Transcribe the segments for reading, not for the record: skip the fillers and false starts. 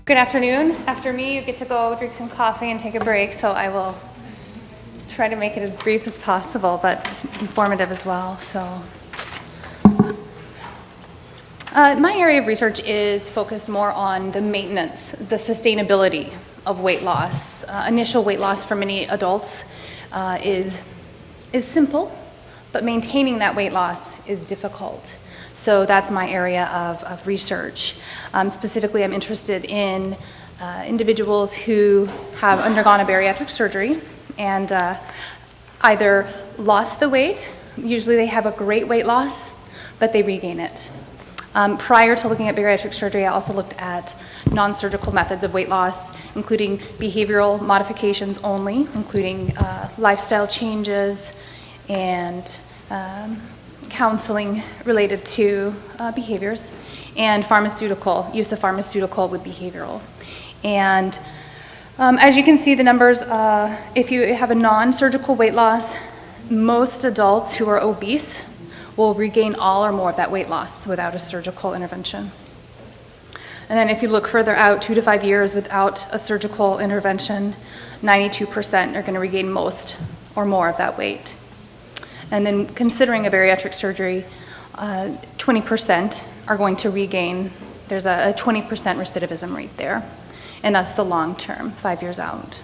Good afternoon. After me, you get to go drink some coffee and take a break, so I will try to make it as brief as possible, but informative as well. My area of research is focused more on the maintenance, the sustainability of weight loss. Initial weight loss for many adults is simple, but maintaining that weight loss is difficult. So that's my area of research. Specifically, I'm interested in individuals who have undergone a bariatric surgery and either lost the weight, usually they have a great weight loss, but they regain it. Prior to looking at bariatric surgery, I also looked at non-surgical methods of weight loss, including behavioral modifications only, including lifestyle changes and counseling related to behaviors, and use of pharmaceutical with behavioral. And as you can see, the numbers, if you have a non-surgical weight loss, most adults who are obese will regain all or more of that weight loss without a surgical intervention. And then if you look further out, 2 to 5 years without a surgical intervention, 92% are going to regain most or more of that weight. And then considering a bariatric surgery, 20% are going to regain. There's a 20% recidivism rate there. And that's the long term, 5 years out.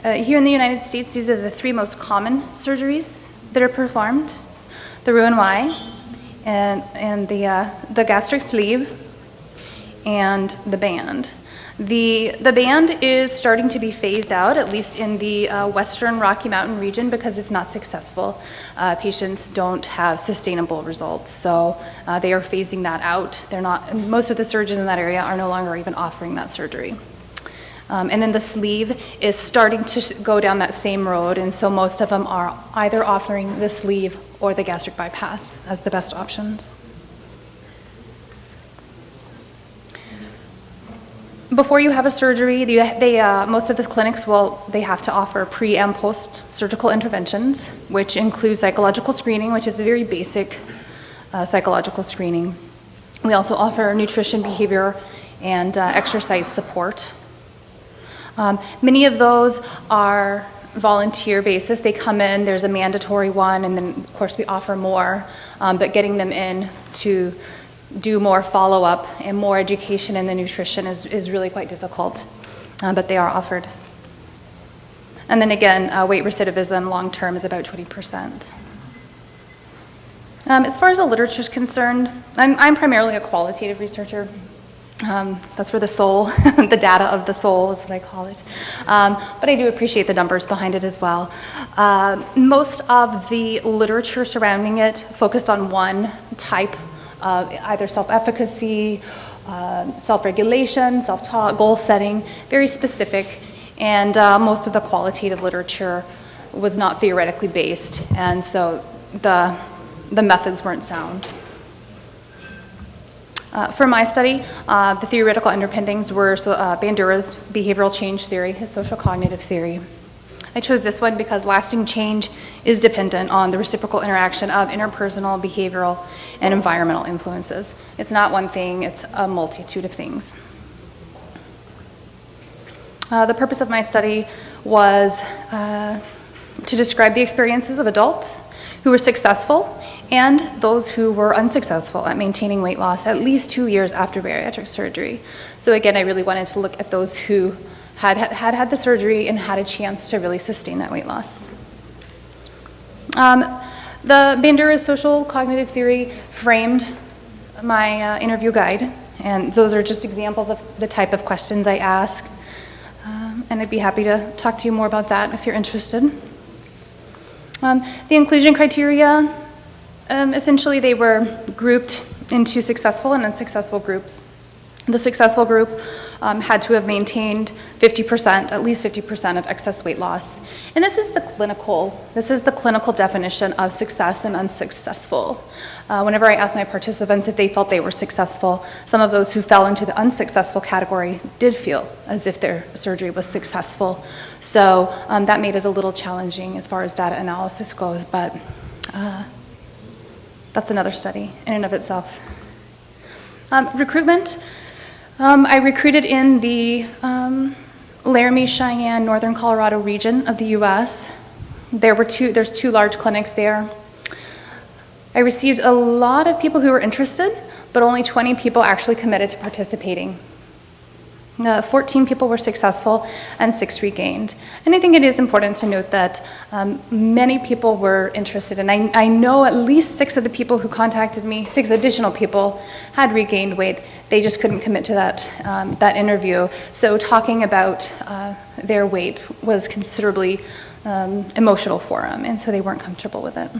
Here in the United States, these are the 3 most common surgeries that are performed: the Roux-en-Y, and the gastric sleeve, and the band. The band is starting to be phased out, at least in the Western Rocky Mountain region, because it's not successful. Patients don't have sustainable results, so they are phasing that out. Most of the surgeons in that area are no longer even offering that surgery. And then the sleeve is starting to go down that same road, and so most of them are either offering the sleeve or the gastric bypass as the best options. Before you have a surgery, most of the clinics they have to offer pre- and post-surgical interventions, which include psychological screening, which is a very basic psychological screening. We also offer nutrition, behavior, and exercise support. Many of those are volunteer basis. They come in, there's a mandatory one, and then of course we offer more, but getting them in to do more follow-up and more education in the nutrition is really quite difficult, but they are offered. And then again, weight recidivism long-term is about 20%. As far as the literature is concerned, I'm primarily a qualitative researcher. That's where the soul, the data of the soul is what I call it. But I do appreciate the numbers behind it as well. Most of the literature surrounding it focused on one type of either self-efficacy, self-regulation, self-talk, goal setting, very specific. And most of the qualitative literature was not theoretically based, and so the methods weren't sound. For my study, the theoretical underpinnings were Bandura's behavioral change theory, his social cognitive theory. I chose this one because lasting change is dependent on the reciprocal interaction of interpersonal, behavioral, and environmental influences. It's not one thing, it's a multitude of things. The purpose of my study was to describe the experiences of adults who were successful and those who were unsuccessful at maintaining weight loss at least 2 years after bariatric surgery. So again, I really wanted to look at those who had the surgery and had a chance to really sustain that weight loss. The Bandura's social cognitive theory framed my interview guide, and those are just examples of the type of questions I asked. And I'd be happy to talk to you more about that if you're interested. The inclusion criteria, essentially they were grouped into successful and unsuccessful groups. The successful group had to have maintained 50%, at least 50% of excess weight loss. And this is the clinical definition of success and unsuccessful. Whenever I asked my participants if they felt they were successful, some of those who fell into the unsuccessful category did feel as if their surgery was successful. So that made it a little challenging as far as data analysis goes, but that's another study in and of itself. Recruitment. I recruited in the Laramie, Cheyenne, Northern Colorado region of the U.S. There's two large clinics there. I received a lot of people who were interested, but only 20 people actually committed to participating. 14 people were successful and 6 regained. And I think it is important to note that many people were interested, and I know at least 6 of the people who contacted me, 6 additional people, had regained weight. They just couldn't commit to that interview. So talking about their weight was considerably emotional for them, and so they weren't comfortable with it.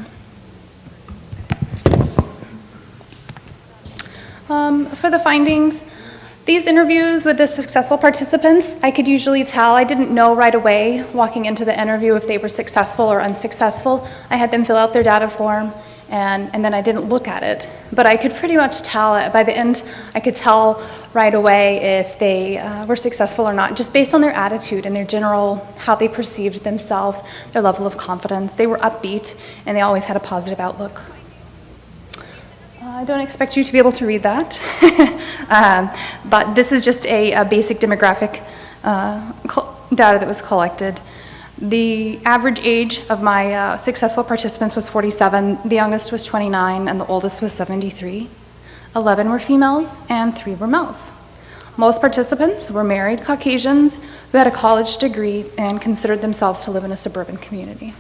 For the findings, these interviews with the successful participants, I could usually tell. I didn't know right away walking into the interview if they were successful or unsuccessful. I had them fill out their data form, and then I didn't look at it. But I could pretty much tell, by the end, I could tell right away if they were successful or not, just based on their attitude and their general, how they perceived themselves, their level of confidence. They were upbeat, and they always had a positive outlook. I don't expect you to be able to read that, but this is just a basic demographic data that was collected. The average age of my successful participants was 47, the youngest was 29, and the oldest was 73. 11 were females, and 3 were males. Most participants were married Caucasians who had a college degree and considered themselves to live in a suburban community.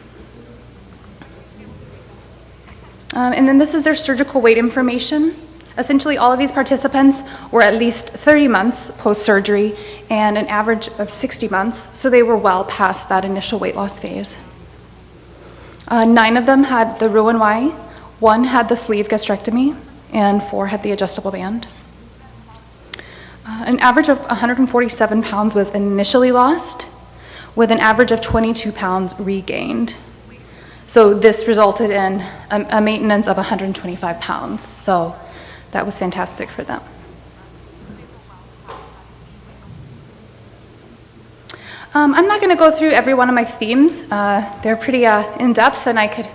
And then this is their surgical weight information. Essentially, all of these participants were at least 30 months post-surgery and an average of 60 months, so they were well past that initial weight loss phase. 9 of them had the Roux-en-Y, 1 had the sleeve gastrectomy, and 4 had the adjustable band. An average of 147 pounds was initially lost, with an average of 22 pounds regained. So this resulted in a maintenance of 125 pounds. So that was fantastic for them. I'm not going to go through every one of my themes. They're pretty in-depth, and I could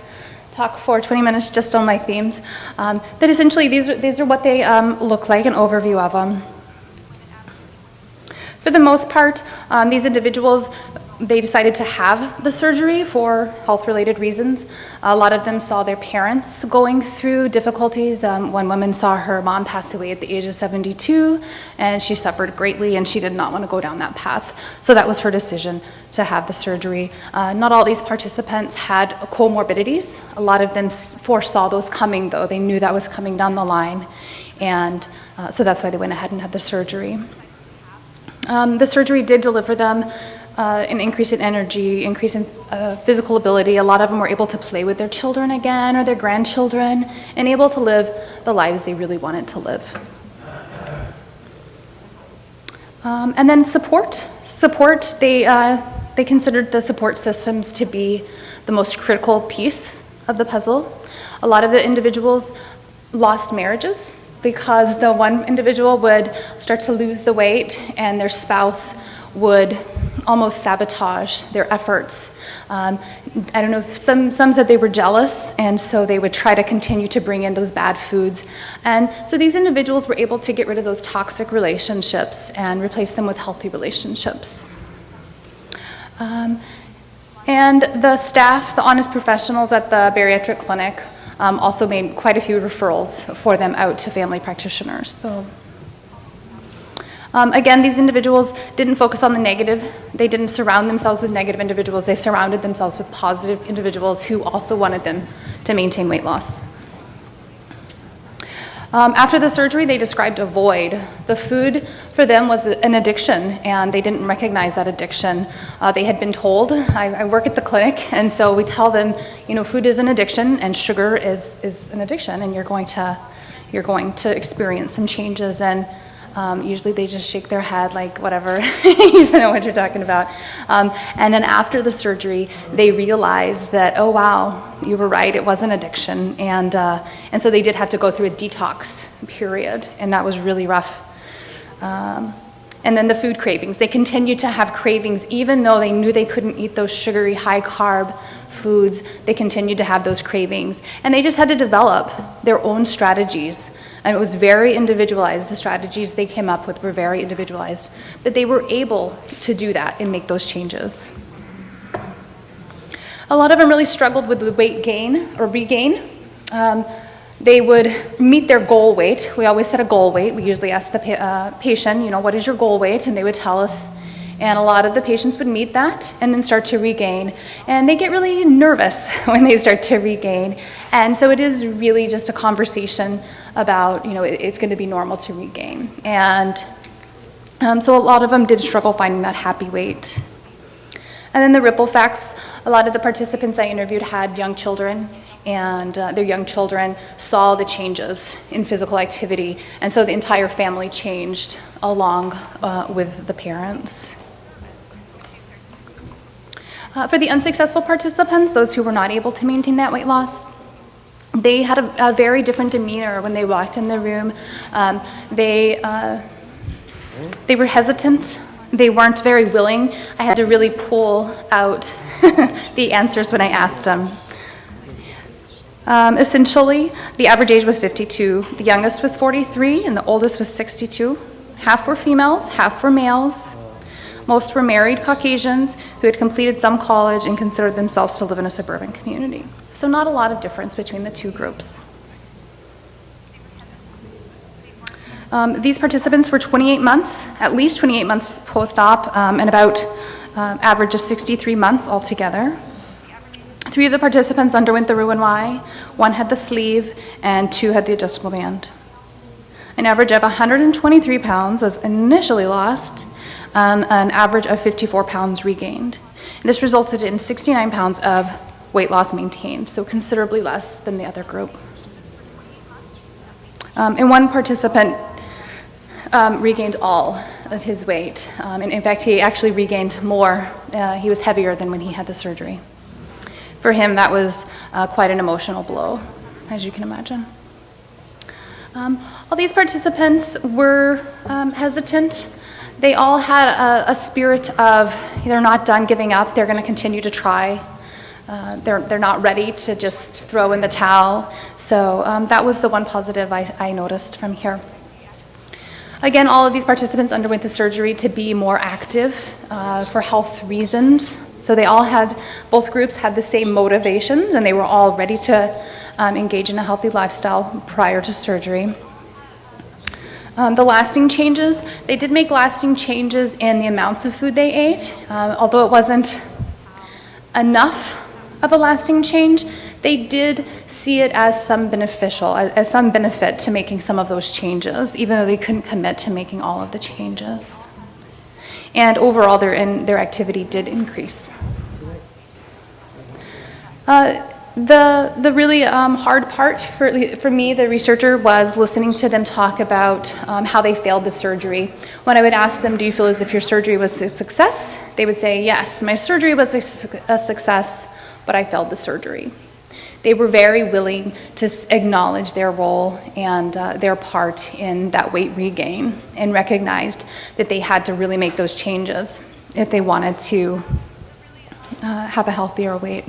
talk for 20 minutes just on my themes. But essentially, these are what they look like, an overview of them. For the most part, these individuals, they decided to have the surgery for health-related reasons. A lot of them saw their parents going through difficulties. One woman saw her mom pass away at the age of 72, and she suffered greatly, and she did not want to go down that path. So that was her decision to have the surgery. Not all these participants had comorbidities. A lot of them foresaw those coming, though. They knew that was coming down the line, and so that's why they went ahead and had the surgery. The surgery did deliver them an increase in energy, increase in physical ability. A lot of them were able to play with their children again or their grandchildren and able to live the lives they really wanted to live. And then support. Support, they considered the support systems to be the most critical piece of the puzzle. A lot of the individuals lost marriages because the one individual would start to lose the weight and their spouse would almost sabotage their efforts. I don't know, some said they were jealous, and so they would try to continue to bring in those bad foods. And so these individuals were able to get rid of those toxic relationships and replace them with healthy relationships. And the staff, the honest professionals at the bariatric clinic, also made quite a few referrals for them out to family practitioners. So. Again, these individuals didn't focus on the negative. They didn't surround themselves with negative individuals. They surrounded themselves with positive individuals who also wanted them to maintain weight loss. After the surgery, they described a void. The food for them was an addiction, and they didn't recognize that addiction. They had been told, I work at the clinic, and so we tell them, you know, food is an addiction, and sugar is an addiction, and you're going to experience some changes. And usually they just shake their head like, whatever, you don't know what you're talking about. And then after the surgery, they realized that, oh wow, you were right, it was an addiction. And so they did have to go through a detox period, and that was really rough. And then the food cravings. They continued to have cravings even though they knew they couldn't eat those sugary, high-carb foods. They continued to have those cravings. And they just had to develop their own strategies And it was very individualized. The strategies they came up with were very individualized. But they were able to do that and make those changes. A lot of them really struggled with the weight gain or regain. They would meet their goal weight. We always set a goal weight. We usually ask the patient, what is your goal weight? And they would tell us. And a lot of the patients would meet that and then start to regain. And they get really nervous when they start to regain. And so it is really just a conversation about, it's going to be normal to regain. And so a lot of them did struggle finding that happy weight. And then the ripple effects, a lot of the participants I interviewed had young children, and their young children saw the changes in physical activity, and so the entire family changed along with the parents. For the unsuccessful participants, those who were not able to maintain that weight loss, they had a very different demeanor when they walked in the room. They were hesitant. They weren't very willing. I had to really pull out the answers when I asked them. Essentially, the average age was 52. The youngest was 43, and the oldest was 62. Half were females, half were males. Most were married Caucasians who had completed some college and considered themselves to live in a suburban community. So not a lot of difference between the two groups. These participants were 28 months, at least 28 months post-op, and about average of 63 months altogether. 3 of the participants underwent the Roux-en-Y, 1 had the sleeve, and 2 had the adjustable band. An average of 123 pounds was initially lost, and an average of 54 pounds regained. And this resulted in 69 pounds of weight loss maintained, so considerably less than the other group. And one participant regained all of his weight. And in fact, he actually regained more. He was heavier than when he had the surgery. For him, that was quite an emotional blow, as you can imagine. All these participants were hesitant. They all had a spirit of they're not done giving up, they're going to continue to try. They're not ready to just throw in the towel. So that was the one positive I noticed from here. Again, all of these participants underwent the surgery to be more active for health reasons. So they all had, both groups had the same motivations, and they were all ready to engage in a healthy lifestyle prior to surgery. The lasting changes, they did make lasting changes in the amounts of food they ate. Although it wasn't enough of a lasting change, they did see it as some beneficial, as some benefit to making some of those changes, even though they couldn't commit to making all of the changes. And overall, their activity did increase. The really hard part for me, the researcher, was listening to them talk about how they failed the surgery. When I would ask them, do you feel as if your surgery was a success? They would say, yes, my surgery was a success, but I failed the surgery. They were very willing to acknowledge their role and their part in that weight regain, and recognized that they had to really make those changes if they wanted to have a healthier weight.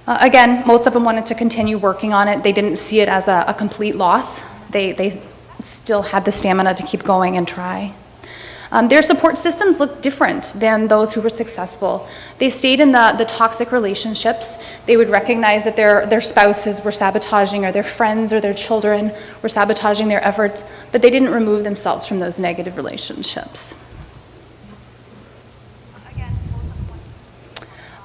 Again, most of them wanted to continue working on it. They didn't see it as a complete loss. They still had the stamina to keep going and try. Their support systems looked different than those who were successful. They stayed in the toxic relationships. They would recognize that their spouses were sabotaging, or their friends or their children were sabotaging their efforts, but they didn't remove themselves from those negative relationships.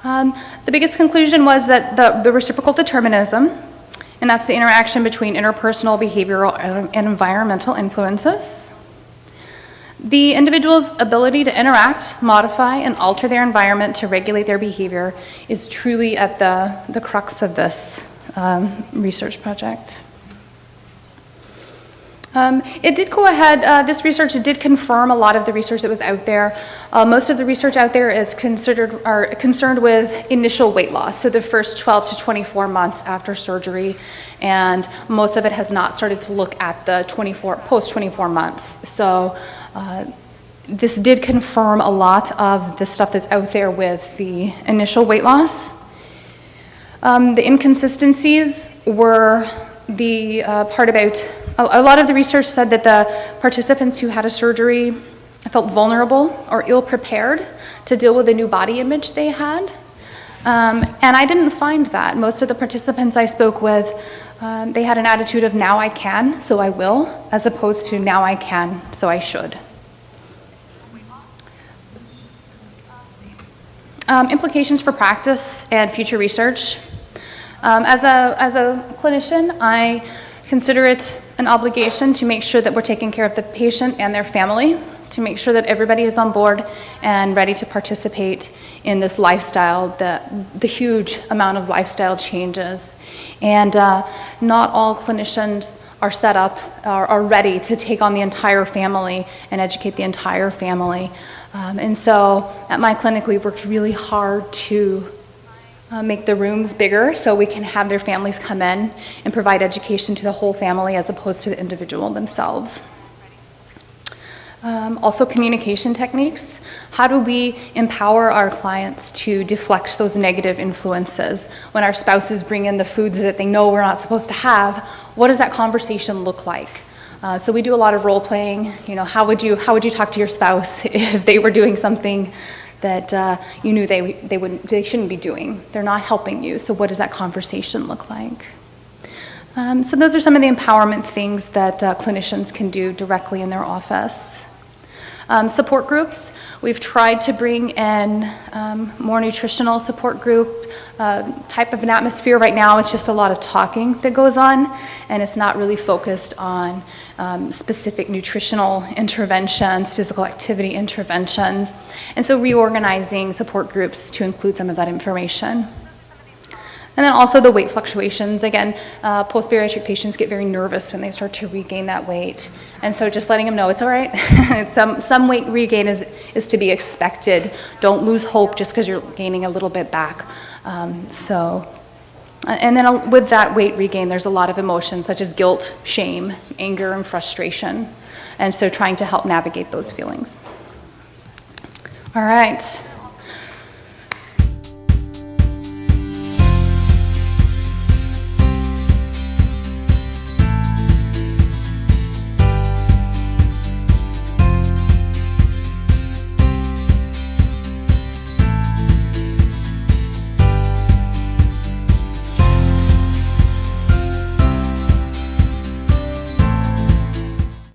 The biggest conclusion was that the reciprocal determinism, and that's the interaction between interpersonal, behavioral, and environmental influences. The individual's ability to interact, modify, and alter their environment to regulate their behavior is truly at the crux of this research project. It did go ahead, this research did confirm a lot of the research that was out there. Most of the research out there is concerned with initial weight loss, so the first 12 to 24 months after surgery, and most of it has not started to look at the post 24 months. So this did confirm a lot of the stuff that's out there with the initial weight loss. The inconsistencies were the part about, a lot of the research said that the participants who had a surgery felt vulnerable or ill-prepared to deal with the new body image they had. And I didn't find that. Most of the participants I spoke with, they had an attitude of now I can, so I will, as opposed to now I can, so I should. Implications for practice and future research. As a clinician, I consider it an obligation to make sure that we're taking care of the patient and their family, to make sure that everybody is on board and ready to participate in this lifestyle, the huge amount of lifestyle changes. And not all clinicians are set up, are ready to take on the entire family and educate the entire family. And so at my clinic, we worked really hard to make the rooms bigger so we can have their families come in and provide education to the whole family as opposed to the individual themselves. Also communication techniques. How do we empower our clients to deflect those negative influences? When our spouses bring in the foods that they know we're not supposed to have, what does that conversation look like? So we do a lot of role playing. You know, how would you talk to your spouse if they were doing something that you knew they shouldn't be doing? They're not helping you. So what does that conversation look like? So those are some of the empowerment things that clinicians can do directly in their office. Support groups. We've tried to bring in more nutritional support group type of an atmosphere. Right now it's just a lot of talking that goes on, and it's not really focused on specific nutritional interventions, physical activity interventions, and so reorganizing support groups to include some of that information. And then also the weight fluctuations. Again, post-bariatric patients get very nervous when they start to regain that weight. And so just letting them know it's all right. Some weight regain is to be expected. Don't lose hope just because you're gaining a little bit back. And then with that weight regain, there's a lot of emotions such as guilt, shame, anger, and frustration. And so trying to help navigate those feelings. All right.